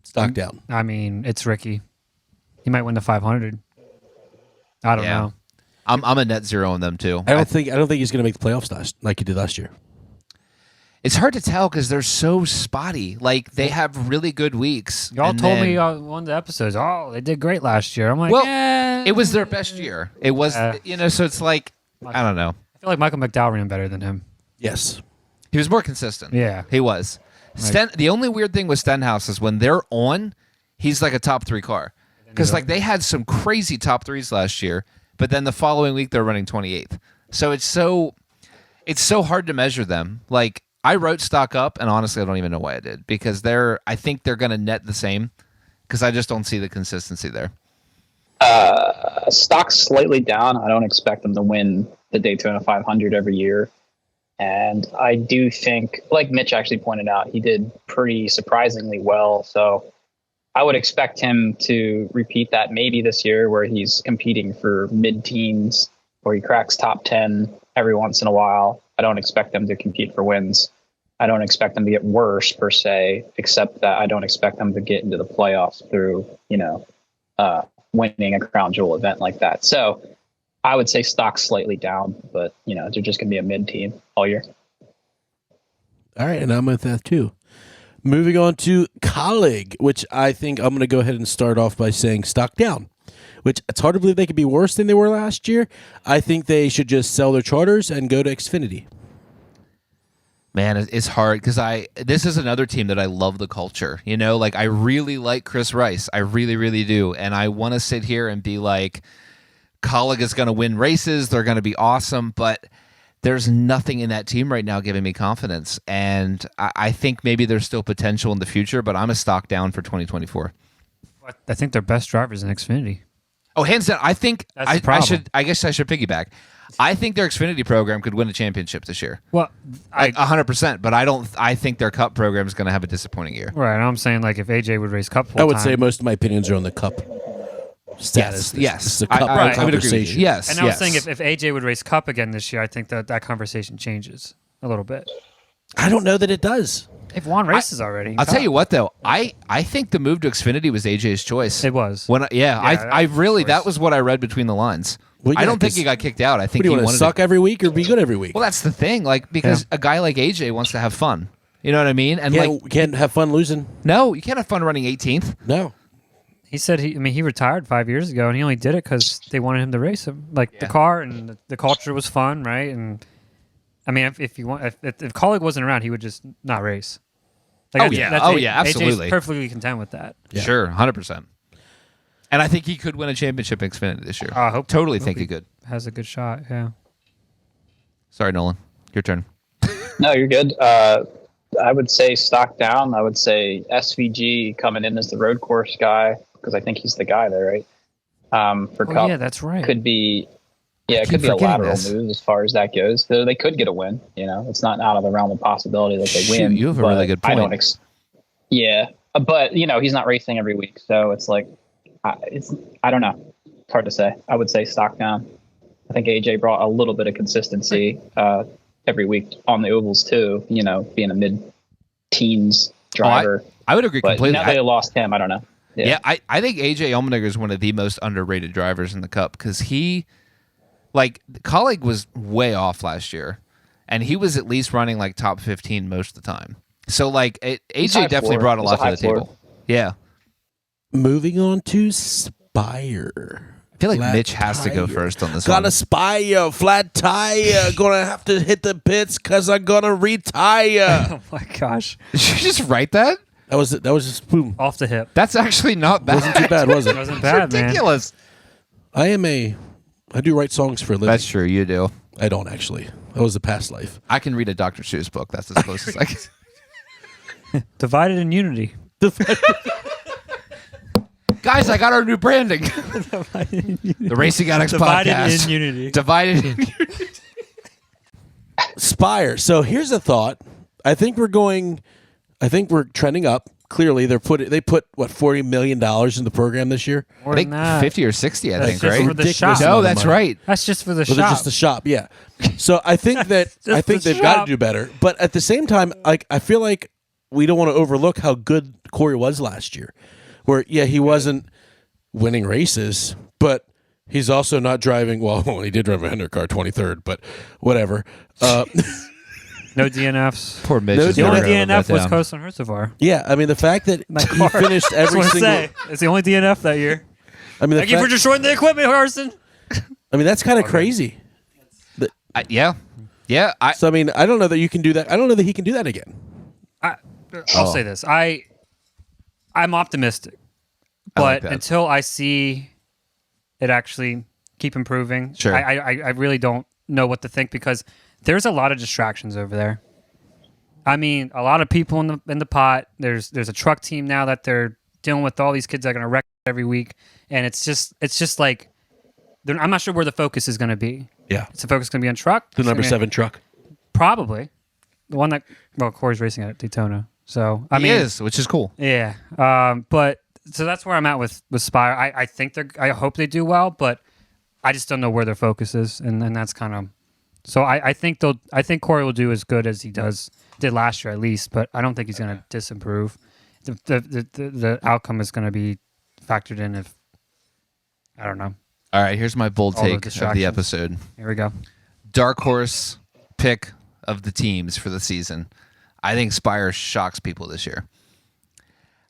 Stock down. I mean, it's Ricky. He might win the 500. I don't know. I'm a net 0 on them too. I don't think he's going to make the playoffs like he did last year. It's hard to tell because they're so spotty. Like they have really good weeks. Y'all and told then- me on one of the episodes, oh, they did great last year. I'm like, Well, eh. it was their best year. It was, so it's like I don't know. I feel like Michael McDowell ran better than him. Yes. He was more consistent. Yeah. He was. The only weird thing with Stenhouse is when they're on, he's like a top 3 car. Because like they had some crazy top 3s last year, but then the following week they're running 28th. So it's so hard to measure them. Like I wrote stock up, and honestly, I don't even know why I did because I think they're going to net the same because I just don't see the consistency there. Stock's slightly down. I don't expect them to win the Daytona 500 every year. And I do think, like Mitch actually pointed out, he did pretty surprisingly well. So I would expect him to repeat that maybe this year where he's competing for mid-teens or he cracks top 10 every once in a while. I don't expect them to compete for wins. I don't expect them to get worse per se, except that I don't expect them to get into the playoffs through, winning a crown jewel event like that. So I would say stock's slightly down, but they're just going to be a mid team all year. All right, and I'm with that too. Moving on to Colleague, which I think I'm going to go ahead and start off by saying stock down. which it's hard to believe they could be worse than they were last year. I think they should just sell their charters and go to Xfinity. Man, it's hard because this is another team that I love the culture. You know, like I really like Chris Rice. I really, really do. And I want to sit here and be like, Kaulig is going to win races. They're going to be awesome. But there's nothing in that team right now giving me confidence. And I think maybe there's still potential in the future, but I'm a stock down for 2024. I think their best drivers in Xfinity. Oh, hands down. I think That's the problem. I guess I should piggyback. I think their Xfinity program could win a championship this year. Well, Like 100%, but I think their Cup program is going to have a disappointing year. right. I'm saying like if AJ would race Cup full I would time, say most of my opinions are on the Cup status. Yes. It's the Cup I would agree with you. conversation. Yes. and I was saying if AJ would race Cup again this year, I think that conversation changes a little bit. I don't know that it does. They've won races already. in I'll Cup. tell you what, though. I think the move to Xfinity was AJ's choice. It was. I really, choice. that was what I read between the lines. Well, I yeah, don't think 'cause he got kicked out. I think What do you he want wanted to suck every week or be good every week? Well, that's the thing. Like, because a guy like AJ wants to have fun. You know what I mean? And can't have fun losing. no, you can't have fun running 18th. No. He said he retired 5 years ago, and he only did it because they wanted him to race him. Like the car and the culture was fun, right? And I mean, if Kaulig wasn't around, he would just not race. Like, absolutely. AJ's perfectly content with that. Yeah. Sure, 100%. And I think he could win a championship in Xfinity this year. I hope think he could. Has a good shot. Yeah. Sorry, Nolan. Your turn. No, you're good. I would say stock down. I would say SVG coming in as the road course guy because I think he's the guy there, right? For Cup, yeah, that's right. could be. Yeah, it could be a lateral move as far as that goes. So they could get a win. You know, it's not out of the realm of possibility that they win. You have a really good point. I don't. But you know, he's not racing every week, so it's like, I don't know. It's hard to say. I would say stock down. I think AJ brought a little bit of consistency every week on the ovals too. You know, being a mid-teens driver. I would agree but completely. Now they lost him. I don't know. Yeah, I think AJ Allmendinger is one of the most underrated drivers in the Cup because he, like, Kaulig was way off last year, and he was at least running like top 15 most of the time. So like AJ definitely brought a lot to the table. Yeah. Moving on to Spire. I feel like Flat Mitch has to go tire. first on this Got one. a Spire, flat tire. Gonna have to hit the pits because I'm gonna retire. Oh my gosh. Did you just write that? That was just boom. Off the hip. That's actually not bad. Wasn't too bad, was It it? wasn't That's bad, man. ridiculous. I do write songs for a living. That's true. You do. I don't actually. That was a past life. I can read a Dr. Seuss book. That's as close as I can. Divided in unity. Guys, I got our new branding. The Racing Addicts Divided podcast. in unity. Divided in unity. Spire. So here's a thought. I think we're trending up. Clearly, they put what $40 million in the program this year. More I think than that. 50 or 60, I That's think, just right? for the shop. Ridiculous. No, that's right. That's just for the Well, they're shop. just the shop, yeah. So I think that Just the they've got to shop. do better. But at the same time, like I feel like we don't want to overlook how good Corey was last year. Where he wasn't winning races, but he's also not driving. Well, he did drive a Hendrick car 23rd, but whatever. No DNFs. Poor Mitch. No, is The never only gonna live DNF that was down. Coast on Herzevar. Yeah, I mean the fact that he car. finished That's every what I single. say. It's the only DNF that year. I mean, Thank you for destroying the equipment, Harrison. I mean, that's kind of crazy. Yeah. So I mean, I don't know that you can do that. I don't know that he can do that again. I'll say this. I'm optimistic, I like but that. until I see it actually keep improving, Sure. I really don't know what to think because there's a lot of distractions over there. I mean, a lot of people in the pot. There's a truck team now that they're dealing with all these kids that are going to wreck every week, and it's just like I'm not sure where the focus is going to be. Yeah, Is the focus going to be on truck? the It's number gonna be- 7 truck. Probably the one that Corey's racing at Daytona. So I He mean, is, which is cool. yeah. But so that's where I'm at with Spire. I hope they do well, but I just don't know where their focus is, and that's kind of. So I think Corey will do as good as he did last year at least, but I don't think he's going to disimprove. The outcome is going to be factored in if I don't know. All right, here's my bold All the take of the distractions. episode. Here we go. Dark horse pick of the teams for the season. I think Spire shocks people this year.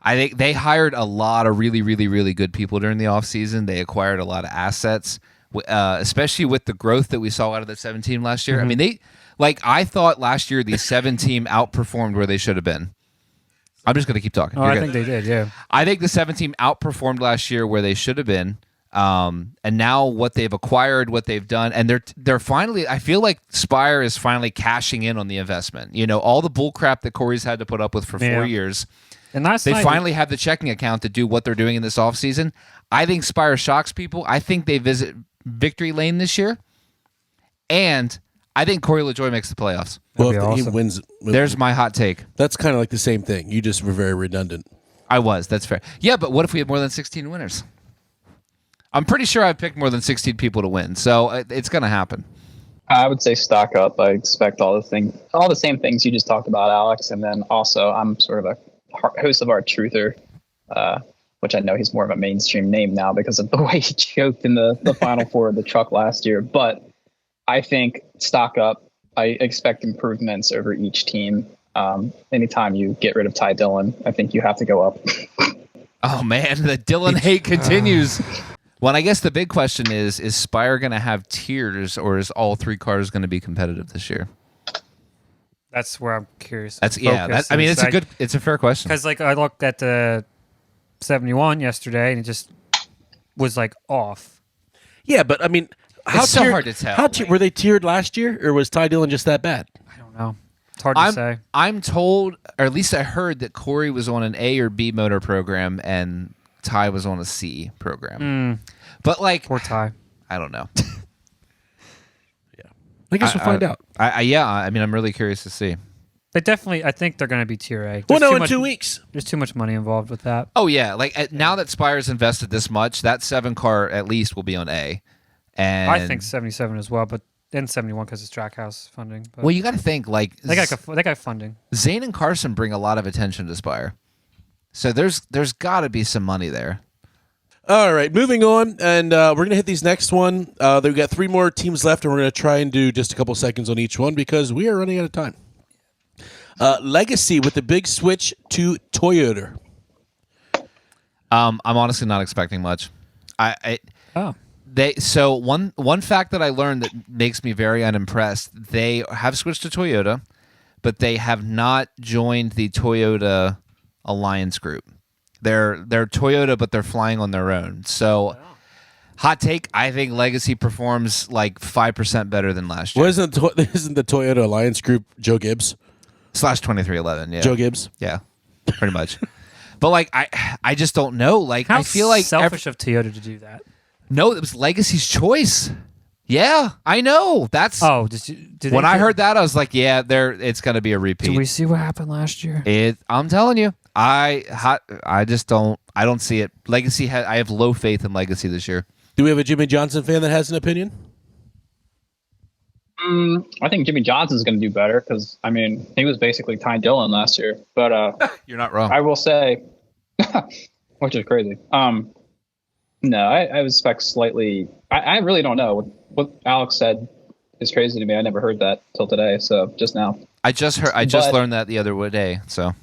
I think they hired a lot of really, really, really good people during the offseason. They acquired a lot of assets, especially with the growth that we saw out of the 7 team last year. I mean, I thought last year the 7 team outperformed where they should have been. I'm just going to keep talking. Oh, I think they did, yeah. I think the 7 team outperformed last year where they should have been. And now what they've acquired, what they've done, and they're finally, I feel like Spire is finally cashing in on the investment. All the bull crap that Corey's had to put up with for 4 years. And they finally have the checking account to do what they're doing in this offseason. I think Spire shocks people. I think they visit victory lane this year. And I think Corey LaJoie makes the playoffs. Well, if awesome. he wins, There's my hot take. That's kind of like the same thing. You just were very redundant. I was. That's fair. Yeah, but what if we had more than 16 winners? I'm pretty sure I've picked more than 16 people to win, so it's going to happen. I would say stock up. I expect all the same things you just talked about, Alex. And then also, I'm sort of a host of Our Truther, which I know he's more of a mainstream name now because of the way he choked in the Final Four of the truck last year. But I think stock up. I expect improvements over each team. Anytime you get rid of Ty Dillon, I think you have to go up. Oh, man, the Dillon hate continues. Well, I guess the big question is Spire going to have tiers, or is all 3 cars going to be competitive this year? That's where I'm curious. It's a fair question. Because I looked at the 71 yesterday, and it just was off. Yeah, but I mean, it's so hard to tell. Were they tiered last year, or was Ty Dillon just that bad? I don't know. It's hard to say. I'm told, or at least I heard, that Corey was on an A or B motor program, and Ty was on a C program. But poor Ty. I don't know. Yeah, I guess we'll find out. I'm really curious to see. They definitely, I think they're going to be tier A. Well, no, in 2 weeks. There's too much money involved with that. Oh yeah, now that Spire's invested this much, that 7 car at least will be on A. And I think 77 as well, but then 71 because it's Trackhouse funding. But well, you got to think they got funding. Zane and Carson bring a lot of attention to Spire, so there's got to be some money there. All right, moving on, and we're going to hit these next one. We've got 3 more teams left, and we're going to try and do just a couple seconds on each one because we are running out of time. Legacy with the big switch to Toyota. I'm honestly not expecting much. So one fact that I learned that makes me very unimpressed, they have switched to Toyota, but they have not joined the Toyota Alliance group. They're Toyota, but they're flying on their own. So, hot take, I think Legacy performs 5% better than last year. Well, isn't the Toyota Alliance group Joe Gibbs? /2311, yeah. Joe Gibbs? Yeah, pretty much. But, I just don't know. How I feel like selfish of Toyota to do that. No, it was Legacy's choice. Yeah, I know. That's when I heard that, I was like, yeah, it's going to be a repeat. Did we see what happened last year? I'm telling you, I just don't. I don't see it. Legacy. I have low faith in Legacy this year. Do we have a Jimmy Johnson fan that has an opinion? I think Jimmy Johnson's going to do better because he was basically Ty Dillon last year. But you're not wrong. I will say, which is crazy. No, I expect slightly. I really don't know. What Alex said is crazy to me. I never heard that till today. So just now. I just learned that the other day. So.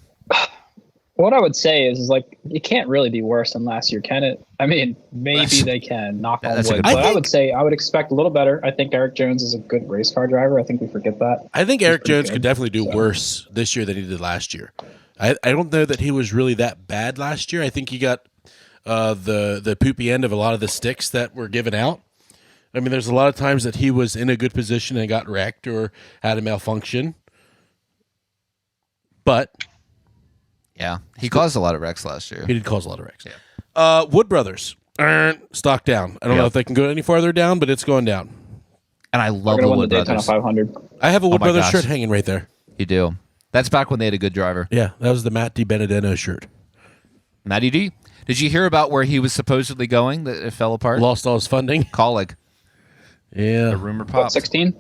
What I would say is it can't really be worse than last year, can it? Maybe they can, knock on wood. But I would say I would expect a little better. I think Eric Jones is a good race car driver. I think we forget that. I think Eric Jones could definitely do worse this year than he did last year. I don't know that he was really that bad last year. I think he got the poopy end of a lot of the sticks that were given out. There's a lot of times that he was in a good position and got wrecked or had a malfunction. But yeah, he caused a lot of wrecks last year. He did cause a lot of wrecks. Yeah. Wood Brothers, stock down. I don't know if they can go any farther down, but it's going down. And I love the Wood Brothers. 500. I have a Wood Brothers shirt hanging right there. You do. That's back when they had a good driver. Yeah, that was the Matt DiBenedetto shirt. Matty D. Did you hear about where he was supposedly going that it fell apart? Lost all his funding. Colleague. Yeah. The rumor popped. 16?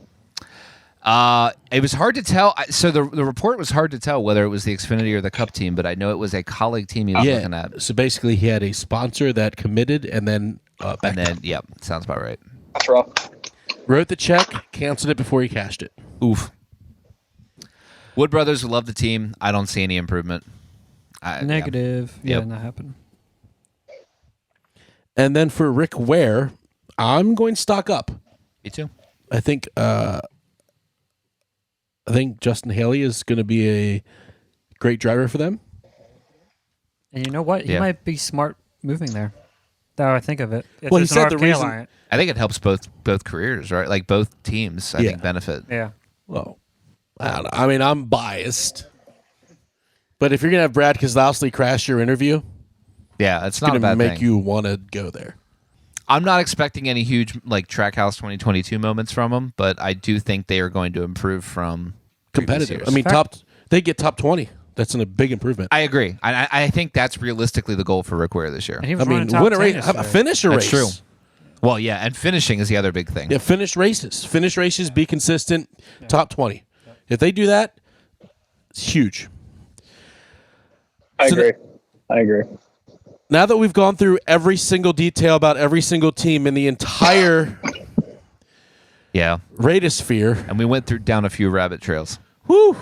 It was hard to tell. So the report was hard to tell whether it was the Xfinity or the Cup team, but I know it was a colleague team he was looking at. So basically he had a sponsor that committed and then sounds about right. That's rough. Wrote the check, canceled it before he cashed it. Oof. Wood Brothers love the team. I don't see any improvement. Negative. Yeah, Yep. not happened. And then for Rick Ware, I'm going stock up. Me too. I think Justin Haley is going to be a great driver for them. And you know what? He might be smart moving there. Now I think of it. If Well, he there's an said the RFK reason- alliance- I think it helps both careers, right? Like both teams, I think benefit. Yeah. Well, I don't know. I mean, I'm biased. But if you're going to have Brad Keselowski crash your interview, Yeah, it's not a going to bad make thing. you want to go there. I'm not expecting any huge like Trackhouse 2022 moments from them, but I do think they are going to improve from previous Competitive. years. I mean, they get top 20. That's a big improvement. I agree. I think that's realistically the goal for Rick Ware this year. And he was I mean, running top win a 10 race, yesterday. finish a That's race. true. Well, yeah, and finishing is the other big thing. Yeah, finish races, be consistent, top 20. If they do that, it's huge. I So agree. Now that we've gone through every single detail about every single team in the entire Yeah, Radisphere, and we went down a few rabbit trails. whew,